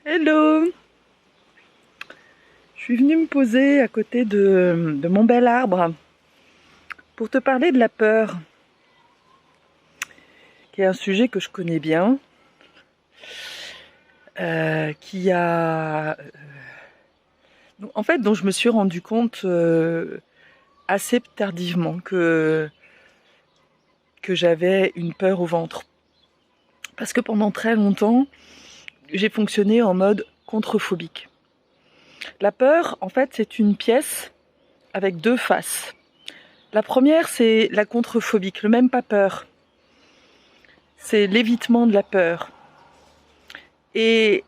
Hello! Je suis venue me poser à côté de mon bel arbre pour te parler de la peur, qui est un sujet que je connais bien, qui a... en fait, dont je me suis rendu compte assez tardivement que j'avais une peur au ventre. Parce que pendant très longtemps, j'ai fonctionné en mode contrephobique. La peur, en fait, c'est une pièce avec deux faces. La première, c'est la contrephobique, le même pas peur. C'est l'évitement de la peur. Et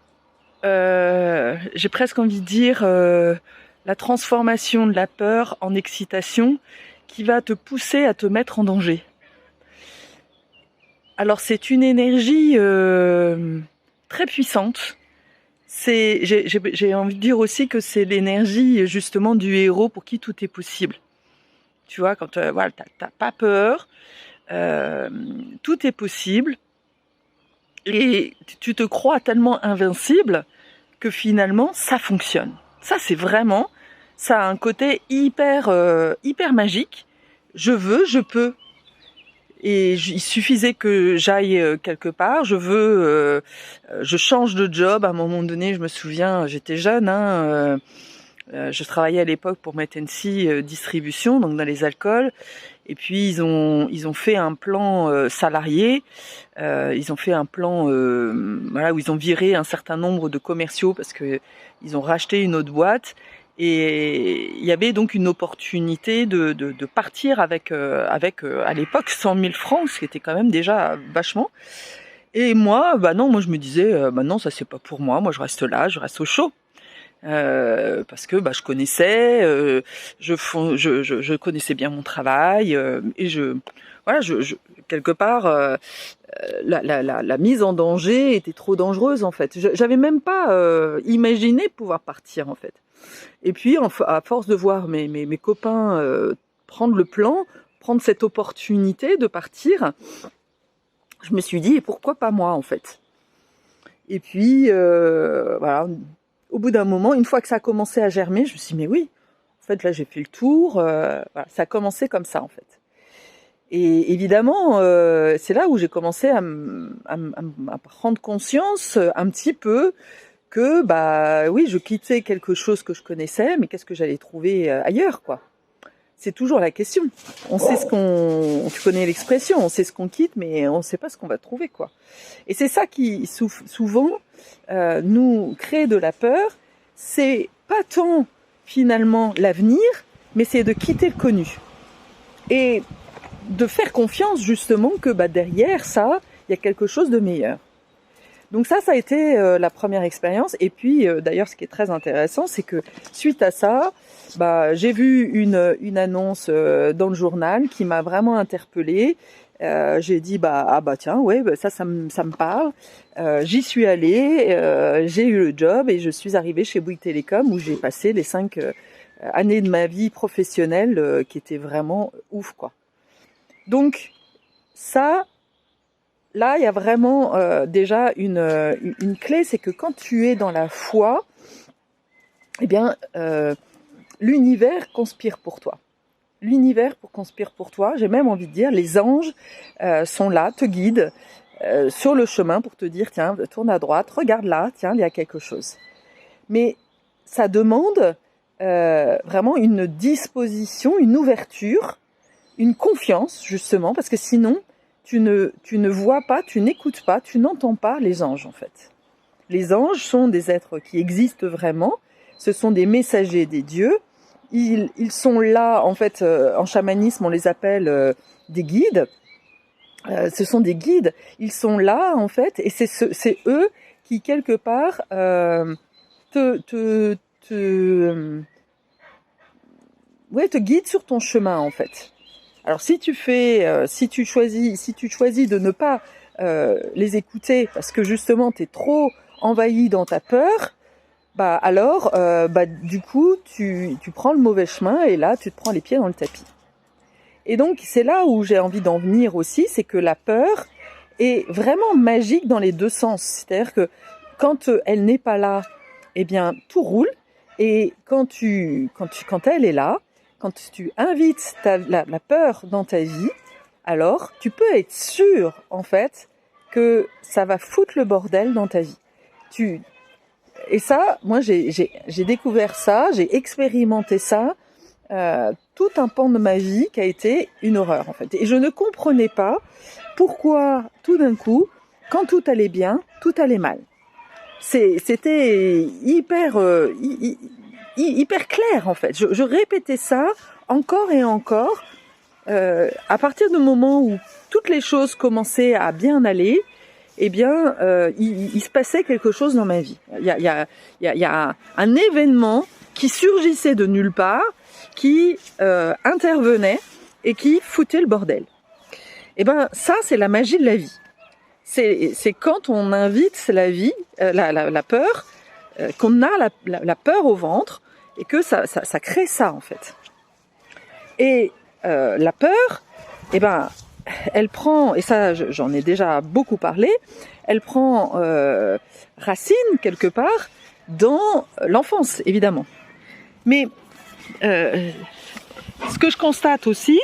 j'ai presque envie de dire la transformation de la peur en excitation qui va te pousser à te mettre en danger. Alors c'est une énergie très puissante. J'ai envie de dire aussi que c'est l'énergie justement du héros pour qui tout est possible. Tu vois, quand voilà, t'as pas peur, tout est possible, et tu te crois tellement invincible que finalement ça fonctionne. Ça c'est vraiment, ça a un côté hyper magique. Je veux, je peux. Et il suffisait que j'aille quelque part, je change de job. À un moment donné, je me souviens, j'étais jeune, je travaillais à l'époque pour McKinsey Distribution, donc dans les alcools. Et puis ils ont fait un plan salarié, ils ont fait un plan voilà, où ils ont viré un certain nombre de commerciaux parce que ils ont racheté une autre boîte. Et il y avait donc une opportunité de partir avec à l'époque 100 000 francs, ce qui était quand même déjà vachement. Et moi, moi je me disais, non, ça c'est pas pour moi je reste là, je reste au chaud. Parce que je connaissais, je connaissais bien mon travail, et quelque part la mise en danger était trop dangereuse en fait. J'avais même pas imaginé pouvoir partir en fait. Et puis à force de voir mes copains prendre le plan, prendre cette opportunité de partir, je me suis dit et pourquoi pas moi en fait. Et puis voilà. Au bout d'un moment, une fois que ça a commencé à germer, je me suis dit, mais oui, en fait, là, j'ai fait le tour. Voilà, ça a commencé comme ça, en fait. Et évidemment, c'est là où j'ai commencé à prendre conscience un petit peu que, oui, je quittais quelque chose que je connaissais, mais qu'est-ce que j'allais trouver ailleurs, quoi. C'est toujours la question. On sait tu connais l'expression, on sait ce qu'on quitte, mais on ne sait pas ce qu'on va trouver, quoi. Et c'est ça qui, souvent, nous crée de la peur. C'est pas tant, finalement, l'avenir, mais c'est de quitter le connu. Et de faire confiance, justement, que derrière ça, il y a quelque chose de meilleur. Donc ça a été la première expérience. Et puis, d'ailleurs, ce qui est très intéressant, c'est que suite à ça, j'ai vu une annonce dans le journal qui m'a vraiment interpellée. J'ai dit tiens, ouais, ça me parle. J'y suis allée, j'ai eu le job et je suis arrivée chez Bouygues Télécom où j'ai passé les 5 années de ma vie professionnelle qui étaient vraiment ouf, quoi. Donc ça, là, il y a vraiment déjà une clé, c'est que quand tu es dans la foi, eh bien, l'univers conspire pour toi. L'univers conspire pour toi. J'ai même envie de dire, les anges sont là, te guident sur le chemin pour te dire, tiens, tourne à droite, regarde là, tiens, il y a quelque chose. Mais ça demande vraiment une disposition, une ouverture, une confiance, justement, parce que sinon, tu ne vois pas, tu n'écoutes pas, tu n'entends pas les anges, en fait. Les anges sont des êtres qui existent vraiment. Ce sont des messagers des dieux. Ils sont là, en fait, en chamanisme, on les appelle des guides. Ce sont des guides. Ils sont là, en fait, et c'est eux qui, quelque part, te guident sur ton chemin, en fait. Alors si tu choisis de ne pas les écouter parce que justement tu es trop envahi dans ta peur, alors du coup tu prends le mauvais chemin et là tu te prends les pieds dans le tapis. Et donc c'est là où j'ai envie d'en venir aussi, c'est que la peur est vraiment magique dans les deux sens. C'est-à-dire que quand elle n'est pas là, eh bien tout roule. Et quand elle est là, quand tu invites la peur dans ta vie, alors tu peux être sûr en fait que ça va foutre le bordel dans ta vie. Et ça, moi j'ai découvert ça, j'ai expérimenté ça, tout un pan de ma vie qui a été une horreur en fait. Et je ne comprenais pas pourquoi tout d'un coup, quand tout allait bien, tout allait mal. C'était hyper clair en fait. Je répétais ça encore et encore. À partir du moment où toutes les choses commençaient à bien aller, eh bien, il se passait quelque chose dans ma vie. Il y a un événement qui surgissait de nulle part, qui intervenait et qui foutait le bordel. Eh ben, ça, c'est la magie de la vie. C'est quand on invite la vie, la peur, qu'on a la peur au ventre et que ça crée ça en fait. Et la peur, eh ben, elle prend, et ça j'en ai déjà beaucoup parlé, elle prend racine quelque part dans l'enfance évidemment. Mais ce que je constate aussi,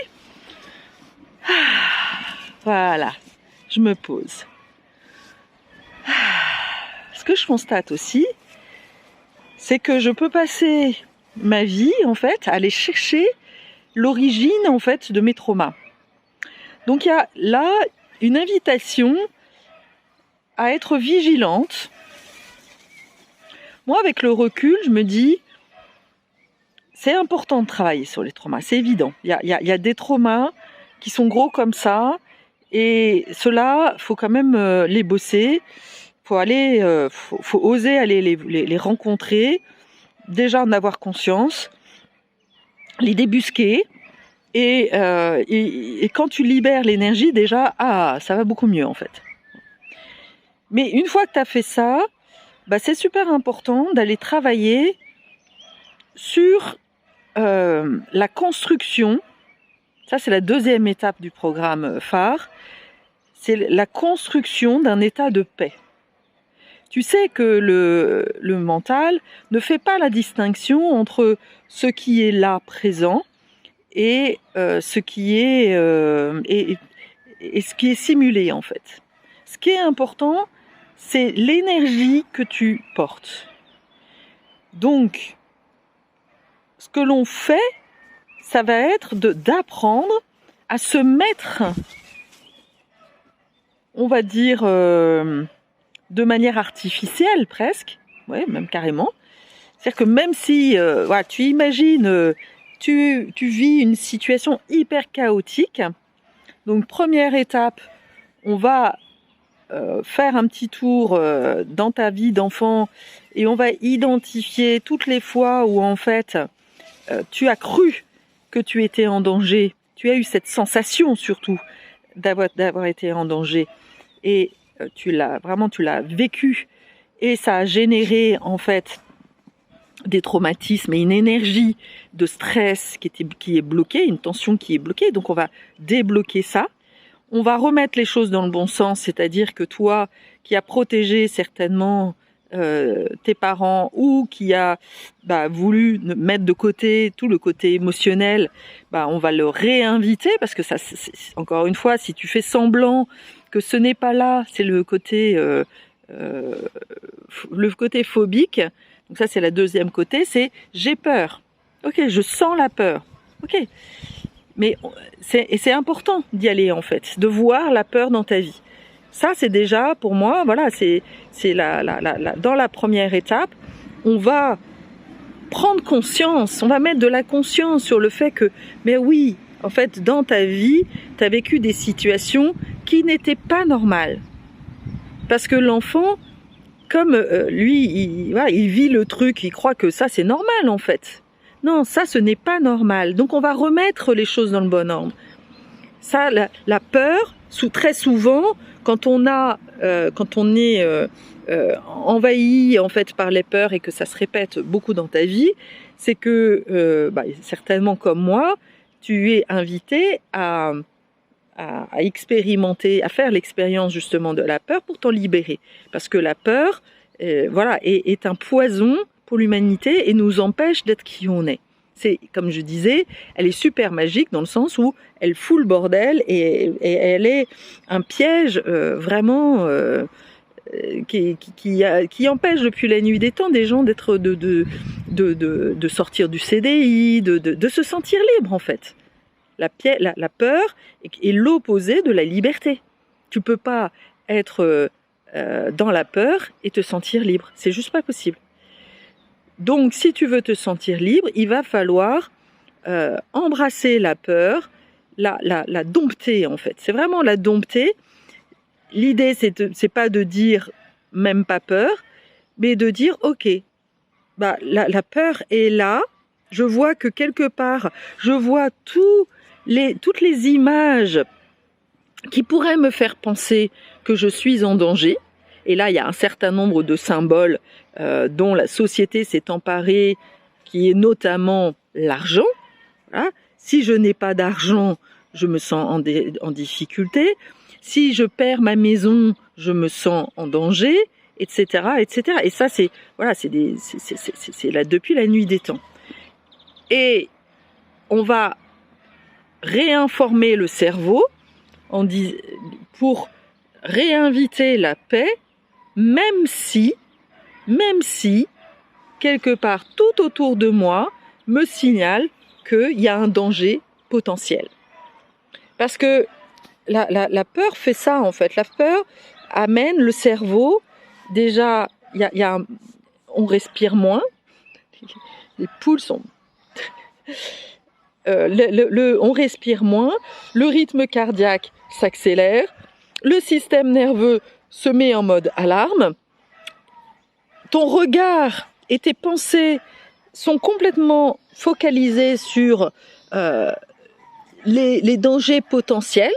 voilà, je me pose. Ce que je constate aussi, c'est que je peux passer ma vie, en fait, à aller chercher l'origine, en fait, de mes traumas. Donc, il y a là une invitation à être vigilante. Moi, avec le recul, je me dis, c'est important de travailler sur les traumas, c'est évident. Il y a des traumas qui sont gros comme ça, et ceux-là, faut quand même les bosser. Faut oser aller les rencontrer, déjà en avoir conscience, les débusquer, et quand tu libères l'énergie, déjà, ça va beaucoup mieux en fait. Mais une fois que tu as fait ça, c'est super important d'aller travailler sur la construction. Ça, c'est la deuxième étape du programme phare. C'est la construction d'un état de paix. Tu sais que le mental ne fait pas la distinction entre ce qui est là, présent, et ce qui est et ce qui est simulé en fait. Ce qui est important, c'est l'énergie que tu portes. Donc, ce que l'on fait, ça va être d'apprendre à se mettre, on va dire, de manière artificielle presque, ouais, même carrément. C'est-à-dire que même si tu imagines, tu vis une situation hyper chaotique, donc première étape, on va faire un petit tour dans ta vie d'enfant et on va identifier toutes les fois où en fait tu as cru que tu étais en danger, tu as eu cette sensation surtout d'avoir été en danger et tu l'as vécu et ça a généré en fait des traumatismes et une énergie de stress qui est bloquée, une tension qui est bloquée. Donc on va débloquer ça. On va remettre les choses dans le bon sens, c'est-à-dire que toi qui as protégé certainement tes parents ou qui a voulu mettre de côté tout le côté émotionnel, on va le réinviter parce que ça, encore une fois, si tu fais semblant que ce n'est pas là, c'est le côté phobique. Donc ça, c'est la deuxième côté, c'est j'ai peur. Ok, je sens la peur. Ok, mais c'est important d'y aller en fait, de voir la peur dans ta vie. Ça, c'est déjà pour moi, voilà, c'est dans la première étape, on va prendre conscience, on va mettre de la conscience sur le fait que, mais oui, en fait, dans ta vie, tu as vécu des situations qui n'étaient pas normales. Parce que l'enfant, comme lui, il vit le truc, il croit que ça, c'est normal en fait. Non, ça, ce n'est pas normal. Donc, on va remettre les choses dans le bon ordre. Ça, la peur, très souvent, quand on est envahi en fait par les peurs et que ça se répète beaucoup dans ta vie, c'est que certainement comme moi, tu es invité à expérimenter, à faire l'expérience justement de la peur pour t'en libérer. Parce que la peur, voilà, est un poison pour l'humanité et nous empêche d'être qui on est. C'est, comme je disais, elle est super magique dans le sens où elle fout le bordel et elle est un piège vraiment qui empêche depuis la nuit des temps des gens d'être de sortir du CDI, de se sentir libre en fait. La peur est l'opposé de la liberté. Tu peux pas être dans la peur et te sentir libre. C'est juste pas possible. Donc, si tu veux te sentir libre, il va falloir embrasser la peur, la dompter en fait. C'est vraiment la dompter. L'idée, c'est pas de dire même pas peur, mais de dire ok, bah la peur est là. Je vois que quelque part, je vois toutes les images qui pourraient me faire penser que je suis en danger. Et là, il y a un certain nombre de symboles dont la société s'est emparée, qui est notamment l'argent. Voilà. Si je n'ai pas d'argent, je me sens en difficulté. Si je perds ma maison, je me sens en danger, etc., etc. Et ça, c'est là depuis la nuit des temps. Et on va réinformer le cerveau pour réinviter la paix, même si quelque part tout autour de moi me signale qu'il y a un danger potentiel. Parce que la peur fait ça en fait. La peur amène le cerveau, déjà, on respire moins, les poules sont... on respire moins, le rythme cardiaque s'accélère, le système nerveux se met en mode alarme, ton regard et tes pensées sont complètement focalisés sur les dangers potentiels.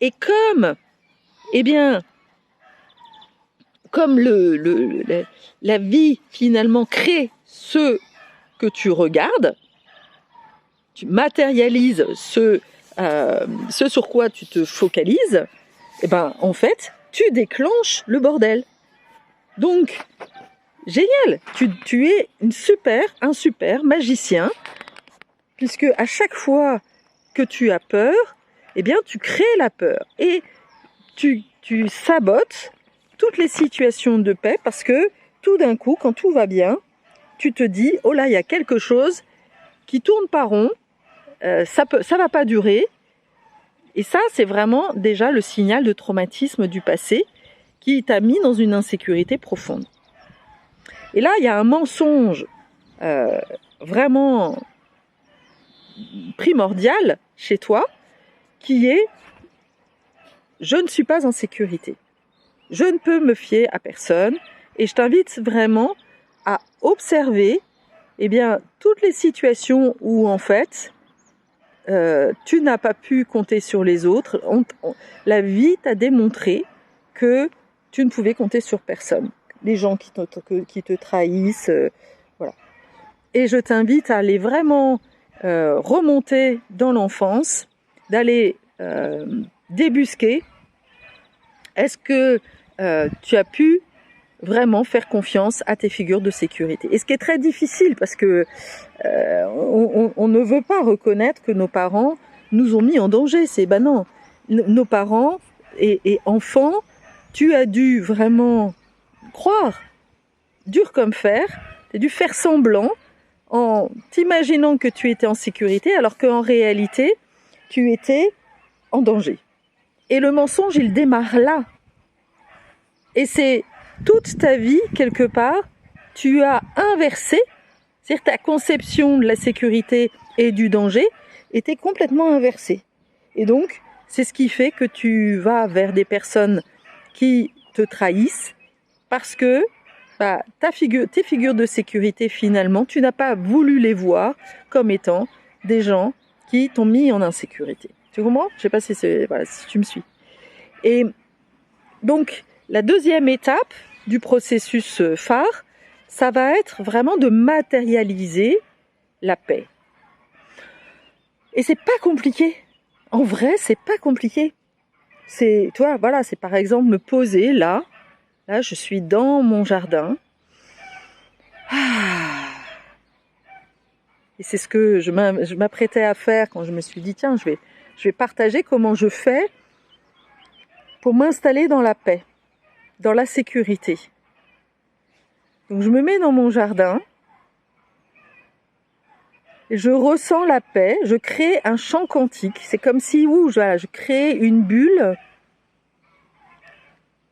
Et comme la vie finalement crée ce que tu regardes, tu matérialises ce sur quoi tu te focalises, et ben en fait tu déclenches le bordel. Donc génial, tu es un super magicien, puisque à chaque fois que tu as peur, eh bien tu crées la peur et tu sabotes toutes les situations de paix, parce que tout d'un coup, quand tout va bien, tu te dis oh là, il y a quelque chose qui tourne pas rond, ça va pas durer. Et ça, c'est vraiment déjà le signal de traumatisme du passé qui t'a mis dans une insécurité profonde. Et là, il y a un mensonge vraiment primordial chez toi, qui est « je ne suis pas en sécurité, je ne peux me fier à personne ». Et je t'invite vraiment à observer toutes les situations où en fait tu n'as pas pu compter sur les autres. La vie t'a démontré que tu ne pouvais compter sur personne. Les gens qui te trahissent, voilà. Et je t'invite à aller vraiment remonter dans l'enfance, d'aller débusquer. Est-ce que tu as pu vraiment faire confiance à tes figures de sécurité? Et ce qui est très difficile, parce que on ne veut pas reconnaître que nos parents nous ont mis en danger. C'est non. Nos parents et enfants, tu as dû vraiment croire, dur comme fer, tu as dû faire semblant en t'imaginant que tu étais en sécurité, alors qu'en réalité, tu étais en danger. Et le mensonge, il démarre là. Et c'est toute ta vie, quelque part, tu as inversé, c'est-à-dire ta conception de la sécurité et du danger était complètement inversée. Et donc, c'est ce qui fait que tu vas vers des personnes qui te trahissent, parce que tes figures de sécurité, finalement, tu n'as pas voulu les voir comme étant des gens qui t'ont mis en insécurité. Tu comprends ? Je ne sais pas si tu me suis. Et donc, la deuxième étape du processus phare, ça va être vraiment de matérialiser la paix. Et c'est pas compliqué. En vrai, c'est pas compliqué. C'est par exemple me poser là, Là, je suis dans mon jardin. Ah. Et c'est ce que je m'apprêtais à faire quand je me suis dit, tiens, je vais partager comment je fais pour m'installer dans la paix, dans la sécurité. Donc je me mets dans mon jardin, et je ressens la paix, je crée un champ quantique. C'est comme si je crée une bulle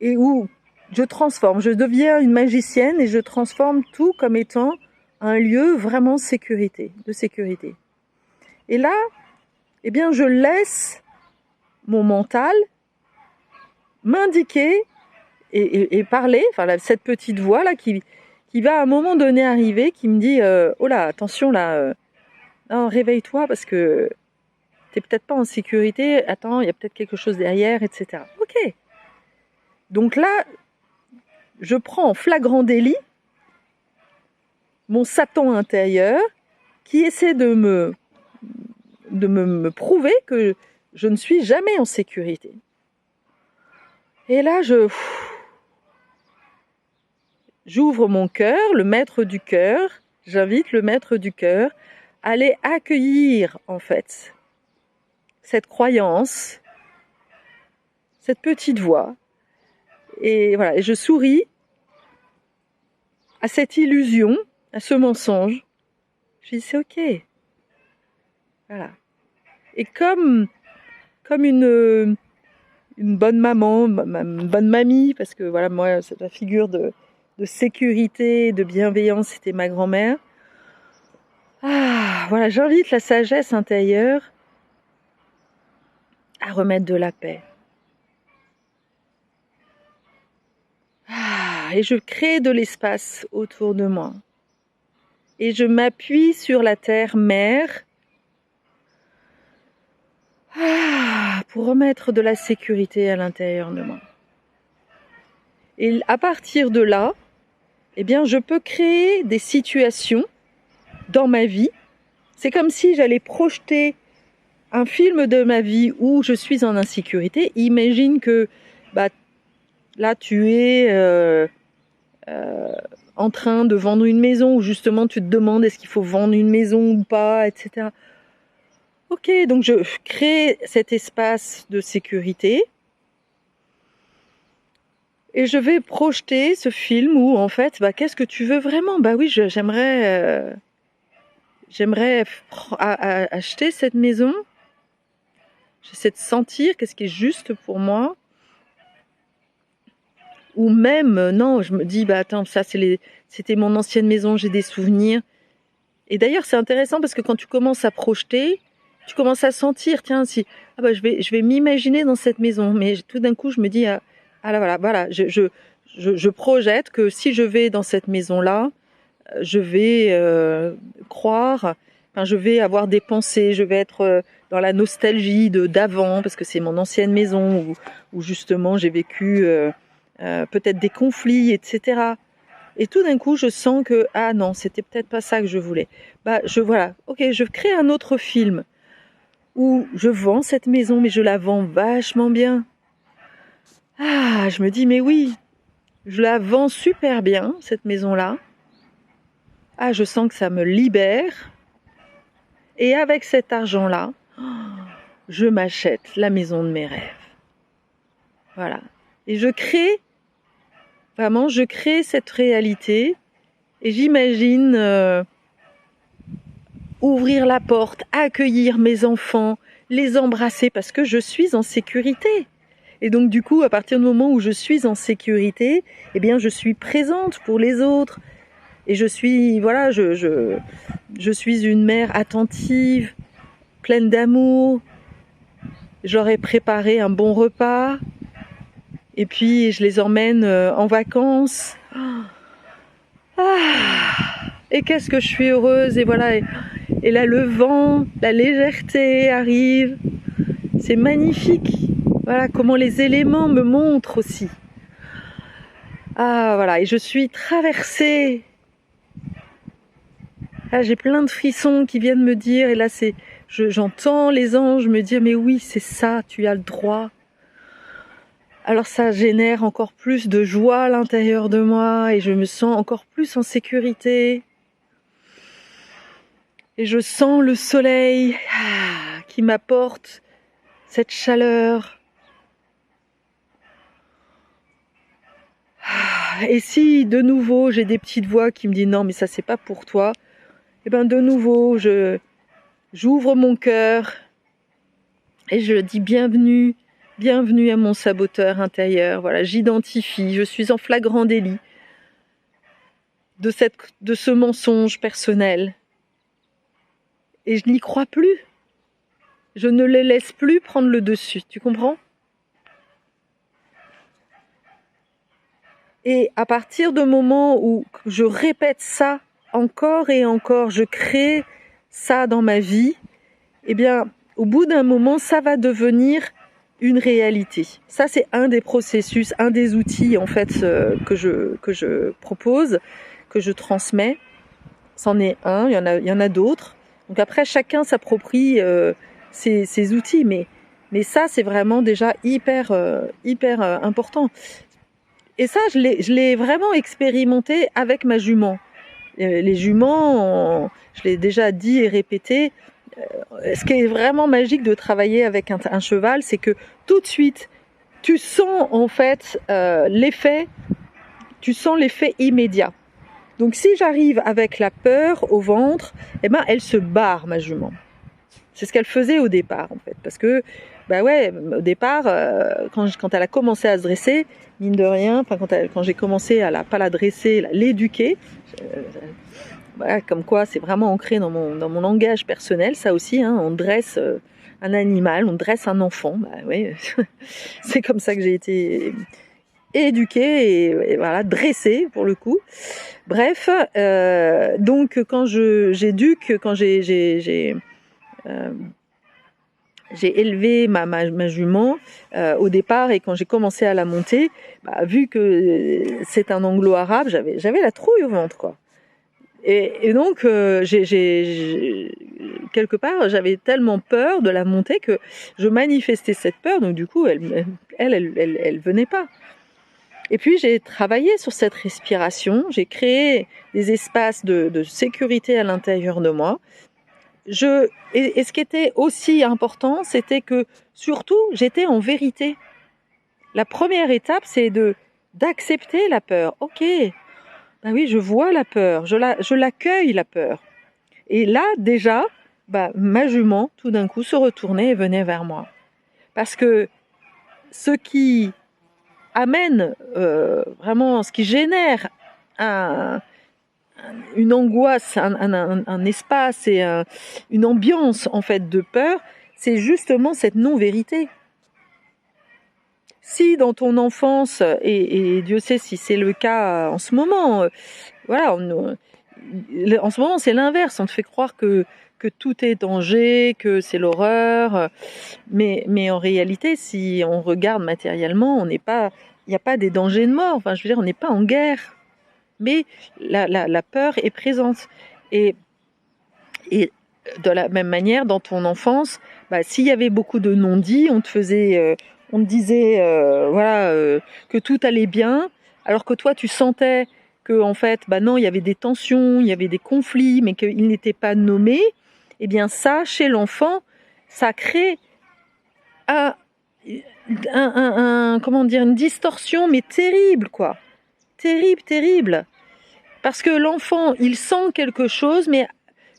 et où je transforme, je deviens une magicienne et je transforme tout comme étant un lieu vraiment de sécurité. Et là, eh bien, je laisse mon mental m'indiquer et parler, enfin cette petite voix là qui va à un moment donné arriver, qui me dit oh là, attention là, non, réveille-toi parce que t'es peut-être pas en sécurité, attends, il y a peut-être quelque chose derrière, etc. Ok. Donc là, je prends en flagrant délit mon Satan intérieur qui essaie de me prouver que je ne suis jamais en sécurité. Et là, j'ouvre mon cœur, le maître du cœur, j'invite le maître du cœur à aller accueillir, en fait, cette croyance, cette petite voix. Et voilà, et je souris à cette illusion, à ce mensonge. Je dis, c'est ok. Voilà. Et comme une bonne maman, une bonne mamie, parce que voilà, moi, c'est la figure de sécurité, de bienveillance, c'était ma grand-mère. Ah, voilà, j'invite la sagesse intérieure à remettre de la paix. Ah, et je crée de l'espace autour de moi. Et je m'appuie sur la terre-mère pour remettre de la sécurité à l'intérieur de moi. Et à partir de là, eh bien, je peux créer des situations dans ma vie. C'est comme si j'allais projeter un film de ma vie où je suis en insécurité. Imagine que là, tu es en train de vendre une maison, où justement tu te demandes est-ce qu'il faut vendre une maison ou pas, etc. Ok, donc je crée cet espace de sécurité et je vais projeter ce film où en fait, qu'est-ce que tu veux vraiment ? Oui, j'aimerais acheter cette maison. J'essaie de sentir qu'est-ce qui est juste pour moi. Ou même, non, je me dis, attends, ça c'était mon ancienne maison, j'ai des souvenirs. Et d'ailleurs, c'est intéressant parce que quand tu commences à projeter, tu commences à sentir, tiens, si je vais m'imaginer dans cette maison. Mais tout d'un coup, je me dis, voilà, je projette que si je vais dans cette maison-là, je vais croire, je vais avoir des pensées, je vais être dans la nostalgie d'avant, parce que c'est mon ancienne maison où justement j'ai vécu peut-être des conflits, etc. Et tout d'un coup, je sens que, non, c'était peut-être pas ça que je voulais. Je crée un autre film où je vends cette maison, mais je la vends vachement bien. Je me dis, mais oui, je la vends super bien, cette maison-là. Je sens que ça me libère. Et avec cet argent-là, je m'achète la maison de mes rêves. Voilà. Et je crée cette réalité et j'imagine ouvrir la porte, accueillir mes enfants, les embrasser parce que je suis en sécurité. Et donc du coup, à partir du moment où je suis en sécurité, eh bien je suis présente pour les autres. Et je suis, je suis une mère attentive, pleine d'amour. J'aurais préparé un bon repas. Et puis je les emmène en vacances. Et qu'est-ce que je suis heureuse. Et voilà. Et là, le vent, la légèreté arrive. C'est magnifique. Voilà comment les éléments me montrent aussi. Voilà. Et je suis traversée. J'ai plein de frissons qui viennent me dire. Et là, j'entends les anges me dire, mais oui, c'est ça, tu as le droit. alors ça génère encore plus de joie à l'intérieur de moi et je me sens encore plus en sécurité. Et je sens le soleil qui m'apporte cette chaleur. Et si de nouveau j'ai des petites voix qui me disent non mais ça c'est pas pour toi, et ben de nouveau j'ouvre mon cœur et je dis bienvenue à mon saboteur intérieur. Voilà, j'identifie, je suis en flagrant délit de ce mensonge personnel. Et je n'y crois plus. Je ne les laisse plus prendre le dessus, tu comprends? Et à partir du moment où je répète ça encore et encore, je crée ça dans ma vie, eh bien, au bout d'un moment, ça va devenir une réalité. Ça, c'est un des processus, un des outils en fait que je propose, que je transmets. C'en est un, il y en a d'autres. Donc après, chacun s'approprie ces outils, mais ça, c'est vraiment déjà hyper important. Et ça, je l'ai vraiment expérimenté avec ma jument. Les juments, je l'ai déjà dit et répété, ce qui est vraiment magique de travailler avec un cheval, c'est que tout de suite, tu sens en fait l'effet immédiat. Donc si j'arrive avec la peur au ventre, eh ben elle se barre, ma jument. C'est ce qu'elle faisait au départ en fait, parce que bah ouais, au départ, quand elle a commencé à se dresser, mine de rien, quand j'ai commencé à pas la dresser, l'éduquer, voilà, comme quoi c'est vraiment ancré dans mon langage personnel, ça aussi, hein, on dresse un animal, on dresse un enfant, bah ouais, c'est comme ça que j'ai été éduquée et voilà, dressée pour le coup. Bref, donc quand j'éduque, quand j'ai élevé ma jument au départ et quand j'ai commencé à la monter, bah, vu que c'est un anglo-arabe, j'avais la trouille au ventre, quoi. Et donc, quelque part, j'avais tellement peur de la monter que je manifestais cette peur, donc du coup, elle venait pas. Et puis, j'ai travaillé sur cette respiration, j'ai créé des espaces de sécurité à l'intérieur de moi. Et ce qui était aussi important, c'était que, surtout, j'étais en vérité. La première étape, c'est d'accepter la peur. Ok, ben oui, je vois la peur, je l'accueille la peur. Et là, déjà, ma jument, tout d'un coup, se retournait et venait vers moi. Parce que ce qui amène vraiment, ce qui génère une angoisse, un espace et une ambiance en fait de peur, c'est justement cette non-vérité. Si dans ton enfance, et Dieu sait si c'est le cas en ce moment, voilà, en ce moment c'est l'inverse, on te fait croire que tout est danger, que c'est l'horreur, mais en réalité, si on regarde matériellement, il n'y a pas des dangers de mort, enfin je veux dire, on n'est pas en guerre, mais la peur est présente. Et de la même manière, dans ton enfance, s'il y avait beaucoup de non-dits, on te disait que tout allait bien, alors que toi tu sentais que en fait, non, il y avait des tensions, il y avait des conflits, mais qu'ils n'étaient pas nommés. Eh bien ça, chez l'enfant, ça crée une distorsion, mais terrible, quoi. Terrible. Parce que l'enfant, il sent quelque chose, mais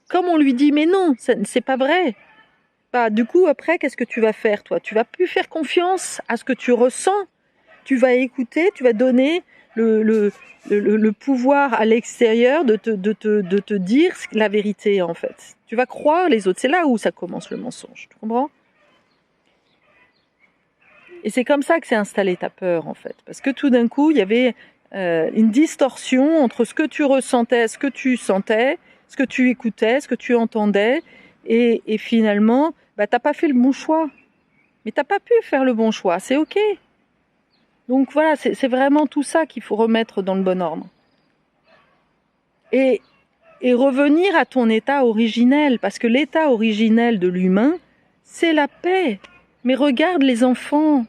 comme on lui dit, mais non, c'est pas vrai. Du coup, après, qu'est-ce que tu vas faire, toi? Tu vas plus faire confiance à ce que tu ressens. Tu vas écouter, tu vas donner le pouvoir à l'extérieur de te dire la vérité, en fait. Tu vas croire les autres. C'est là où ça commence, le mensonge. Tu comprends? Et c'est comme ça que s'est installée ta peur, en fait. Parce que tout d'un coup, il y avait une distorsion entre ce que tu ressentais, ce que tu sentais, ce que tu écoutais, ce que tu entendais. Et finalement, t'as pas fait le bon choix. Mais t'as pas pu faire le bon choix. C'est OK. Donc voilà, c'est vraiment tout ça qu'il faut remettre dans le bon ordre. Et revenir à ton état originel, parce que l'état originel de l'humain, c'est la paix. Mais regarde les enfants.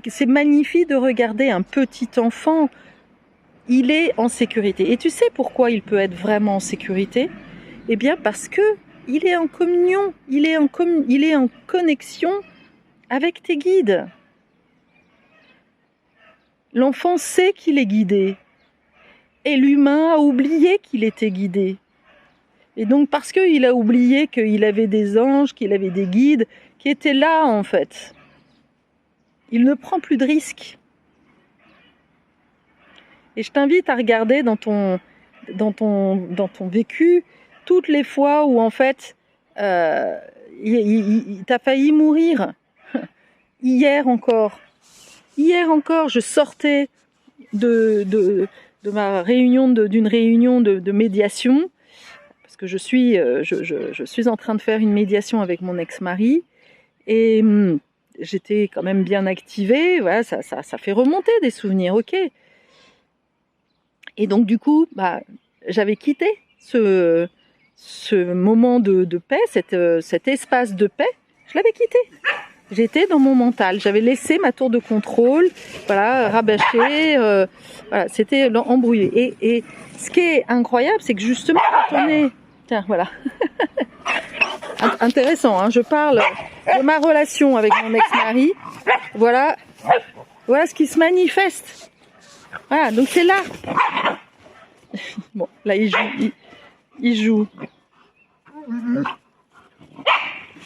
C'est magnifique de regarder un petit enfant. Il est en sécurité. Et tu sais pourquoi il peut être vraiment en sécurité? Eh bien parce que il est en communion, il est en connexion avec tes guides. L'enfant sait qu'il est guidé. Et l'humain a oublié qu'il était guidé. Et donc parce qu'il a oublié qu'il avait des anges, qu'il avait des guides, qui étaient là en fait, il ne prend plus de risques. Et je t'invite à regarder dans ton vécu toutes les fois où en fait t'as failli mourir. Hier encore, je sortais d'une réunion de médiation, parce que je suis en train de faire une médiation avec mon ex-mari, et j'étais quand même bien activée. Voilà, ça fait remonter des souvenirs, ok. Et donc du coup, j'avais quitté ce moment de paix, cet espace de paix, je l'avais quitté. J'étais dans mon mental, j'avais laissé ma tour de contrôle, voilà, rabâchée, voilà, c'était embrouillé. Et ce qui est incroyable, c'est que justement, quand on est... Tiens, voilà. Intéressant, hein, je parle de ma relation avec mon ex-mari. Voilà ce qui se manifeste. Voilà, donc c'est là. Bon, là, il joue.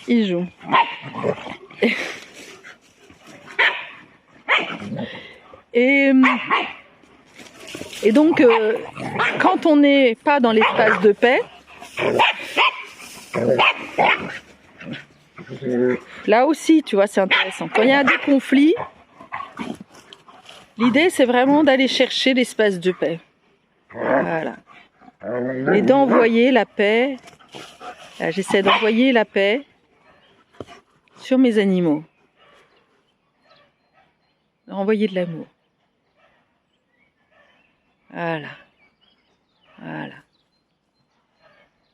Il joue. Et donc, quand on n'est pas dans l'espace de paix, là aussi, tu vois, c'est intéressant. Quand il y a des conflits, l'idée, c'est vraiment d'aller chercher l'espace de paix. Voilà. Et d'envoyer la paix. Là, j'essaie d'envoyer la paix sur mes animaux. Renvoyer de l'amour. Voilà.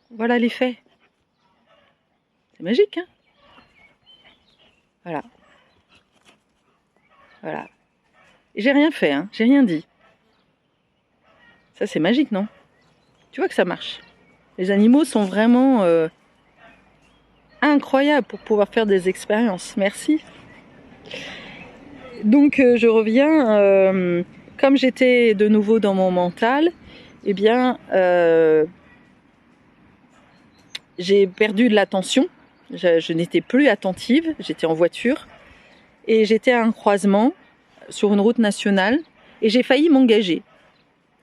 Voilà l'effet. C'est magique, hein? Voilà. Et j'ai rien fait, hein? J'ai rien dit. Ça, c'est magique, non? Tu vois que ça marche. Les animaux sont vraiment incroyables pour pouvoir faire des expériences. Merci. Donc, je reviens. Comme j'étais de nouveau dans mon mental, eh bien, j'ai perdu de l'attention. Je n'étais plus attentive. J'étais en voiture. Et j'étais à un croisement sur une route nationale. Et j'ai failli m'engager.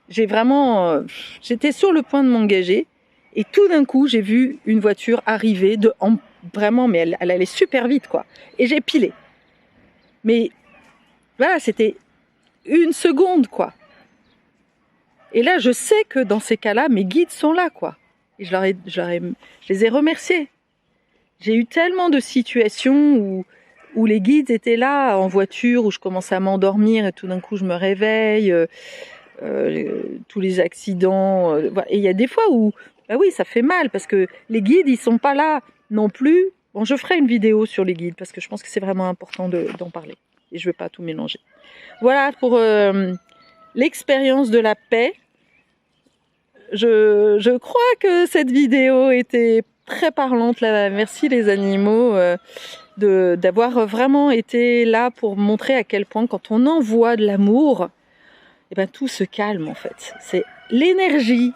J'étais sur le point de m'engager. Et tout d'un coup, j'ai vu une voiture arriver vraiment, mais elle allait super vite, quoi. Et j'ai pilé. Mais voilà, c'était 1 seconde, quoi. Et là, je sais que dans ces cas-là, mes guides sont là, quoi. Et je les ai remerciés. J'ai eu tellement de situations où les guides étaient là en voiture, où je commençais à m'endormir et tout d'un coup, je me réveille. Tous les accidents. Et il y a des fois où, oui, ça fait mal parce que les guides, ils sont pas là non plus. Bon, je ferai une vidéo sur les guides parce que je pense que c'est vraiment important d'en parler. Et je ne vais pas tout mélanger. Voilà pour l'expérience de la paix. Je crois que cette vidéo était très parlante. Là. Merci les animaux d'avoir vraiment été là pour montrer à quel point quand on envoie de l'amour, eh ben, tout se calme en fait. C'est l'énergie.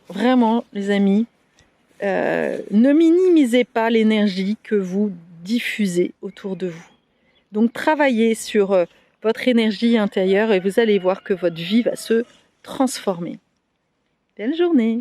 Vraiment, les amis, ne minimisez pas l'énergie que vous diffusez autour de vous. Donc, travaillez sur votre énergie intérieure et vous allez voir que votre vie va se transformer. Belle journée!